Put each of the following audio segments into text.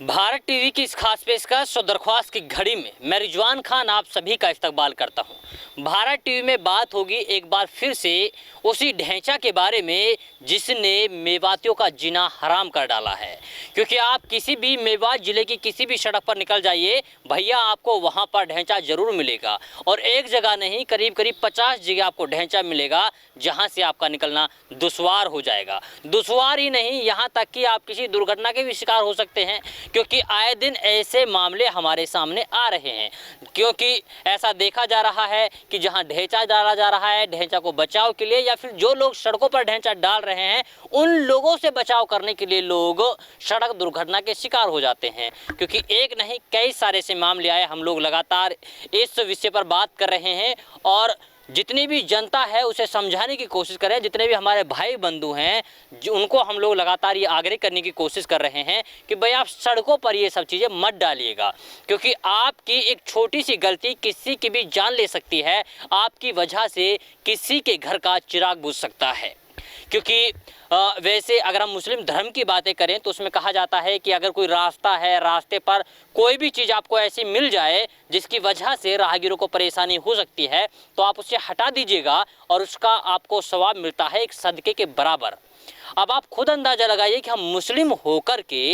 Bharat TV की इस खास पेशकश और दरख्वास्त की घड़ी में मैं रिजवान खान आप सभी का इस्तकबाल करता हूं। भारत टीवी में बात होगी एक बार फिर से उसी ढांचा के बारे में जिसने मेवातियों का जीना हराम कर डाला है। क्योंकि आप किसी भी मेवात ज़िले की किसी भी सड़क पर निकल जाइए भैया, आपको वहां पर ढांचा ज़रूर मिलेगा। और एक जगह नहीं, करीब करीब 50 जगह आपको ढांचा मिलेगा जहां से आपका निकलना दुश्वार हो जाएगा। दुश्वार ही नहीं, यहाँ तक कि आप किसी दुर्घटना के भी शिकार हो सकते हैं, क्योंकि आए दिन ऐसे मामले हमारे सामने आ रहे हैं। क्योंकि ऐसा देखा जा रहा है कि जहां ढांचा डाला जा रहा है, ढांचा को बचाव के लिए या फिर जो लोग सड़कों पर ढांचा डाल रहे हैं उन लोगों से बचाव करने के लिए लोग सड़क दुर्घटना के शिकार हो जाते हैं। क्योंकि एक नहीं, कई सारे से मामले आए। हम लोग लगातार इस विषय पर बात कर रहे हैं और जितनी भी जनता है उसे समझाने की कोशिश करें। जितने भी हमारे भाई बंधु हैं जो उनको हम लोग लगातार ये आग्रह करने की कोशिश कर रहे हैं कि भाई आप सड़कों पर ये सब चीज़ें मत डालिएगा। क्योंकि आपकी एक छोटी सी गलती किसी की भी जान ले सकती है। आपकी वजह से किसी के घर का चिराग बुझ सकता है। क्योंकि वैसे अगर हम मुस्लिम धर्म की बातें करें तो उसमें कहा जाता है कि अगर कोई रास्ता है, रास्ते पर कोई भी चीज़ आपको ऐसी मिल जाए जिसकी वजह से राहगीरों को परेशानी हो सकती है तो आप उसे हटा दीजिएगा और उसका आपको सवाब मिलता है एक सदके के बराबर। अब आप खुद अंदाजा लगाइए कि हम मुस्लिम होकर के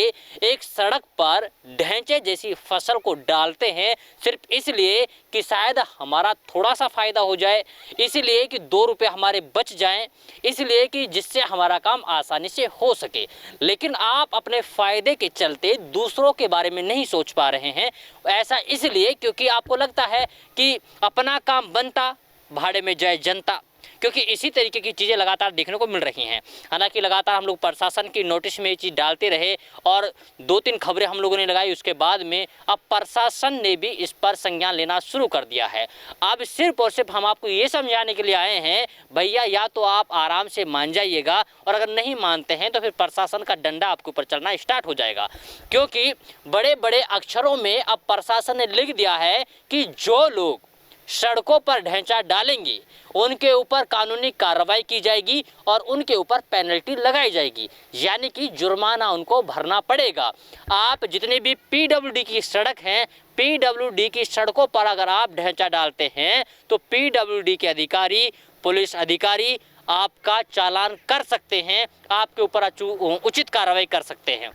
एक सड़क पर ढांचे जैसी फसल को डालते हैं सिर्फ इसलिए कि शायद हमारा थोड़ा सा फ़ायदा हो जाए, इसलिए कि 2 रुपये हमारे बच जाएं, इसलिए कि जिससे हमारा काम आसानी से हो सके। लेकिन आप अपने फ़ायदे के चलते दूसरों के बारे में नहीं सोच पा रहे हैं। ऐसा इसलिए क्योंकि आपको लगता है कि अपना काम बनता भाड़े में जाए जनता। क्योंकि इसी तरीके की चीज़ें लगातार देखने को मिल रही हैं। हालांकि लगातार हम लोग प्रशासन की नोटिस में ये चीज़ डालते रहे और 2-3 खबरें हम लोगों ने लगाई। उसके बाद में अब प्रशासन ने भी इस पर संज्ञान लेना शुरू कर दिया है। अब सिर्फ और सिर्फ हम आपको ये समझाने के लिए आए हैं भैया, या तो आप आराम से मान जाइएगा और अगर नहीं मानते हैं तो फिर प्रशासन का डंडा आपके ऊपर चलना स्टार्ट हो जाएगा। क्योंकि बड़े बड़े अक्षरों में अब प्रशासन ने लिख दिया है कि जो लोग सड़कों पर ढांचा डालेंगे उनके ऊपर कानूनी कार्रवाई की जाएगी और उनके ऊपर पेनल्टी लगाई जाएगी, यानी कि जुर्माना उनको भरना पड़ेगा। आप जितने भी पीडब्ल्यूडी की सड़क हैं, पीडब्ल्यूडी की सड़कों पर अगर आप ढांचा डालते हैं तो पीडब्ल्यूडी के अधिकारी, पुलिस अधिकारी आपका चालान कर सकते हैं, आपके ऊपर उचित कार्रवाई कर सकते हैं।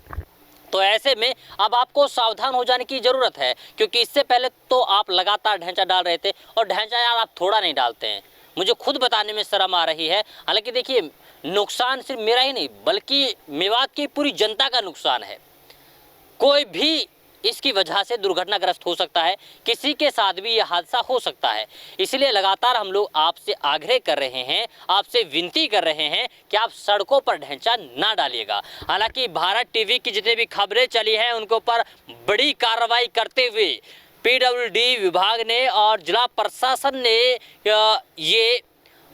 तो ऐसे में अब आपको सावधान हो जाने की ज़रूरत है। क्योंकि इससे पहले तो आप लगातार ढांचा डाल रहे थे और ढांचा यार आप थोड़ा नहीं डालते हैं। मुझे खुद बताने में शर्म आ रही है। हालांकि देखिए, नुकसान सिर्फ मेरा ही नहीं बल्कि मेवात की पूरी जनता का नुकसान है। कोई भी इसकी वजह से दुर्घटनाग्रस्त हो सकता है, किसी के साथ भी यह हादसा हो सकता है। इसलिए लगातार हम लोग आपसे आग्रह कर रहे हैं, आपसे विनती कर रहे हैं कि आप सड़कों पर ढांचा ना डालिएगा। हालांकि भारत टीवी की जितनी भी खबरें चली हैं उनके ऊपर बड़ी कार्रवाई करते हुए पीडब्ल्यूडी विभाग ने और जिला प्रशासन ने ये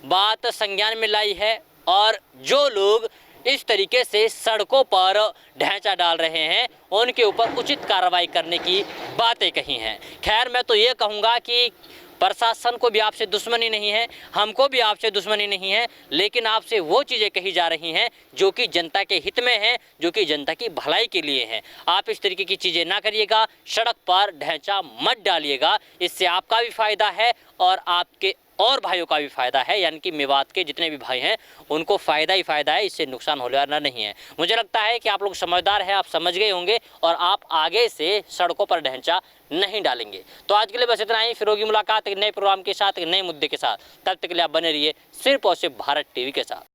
बात संज्ञान में लाई है और जो लोग इस तरीके से सड़कों पर ढांचा डाल रहे हैं उनके ऊपर उचित कार्रवाई करने की बातें कही हैं। खैर, मैं तो ये कहूँगा कि प्रशासन को भी आपसे दुश्मनी नहीं है, हमको भी आपसे दुश्मनी नहीं है, लेकिन आपसे वो चीज़ें कही जा रही हैं जो कि जनता के हित में हैं, जो कि जनता की भलाई के लिए हैं। आप इस तरीके की चीज़ें ना करिएगा, सड़क पर ढांचा मत डालिएगा। इससे आपका भी फ़ायदा है और आपके और भाइयों का भी फ़ायदा है, यानी कि मेवात के जितने भी भाई हैं उनको फ़ायदा ही फ़ायदा है। इससे नुकसान होने वाला नहीं है। मुझे लगता है कि आप लोग समझदार हैं, आप समझ गए होंगे और आप आगे से सड़कों पर ढांचा नहीं डालेंगे। तो आज के लिए बस इतना ही। फिर होगी मुलाकात एक नए प्रोग्राम के साथ, एक नए मुद्दे के साथ। तब तक के लिए आप बने रहिए सिर्फ और सिर्फ भारत टीवी के साथ।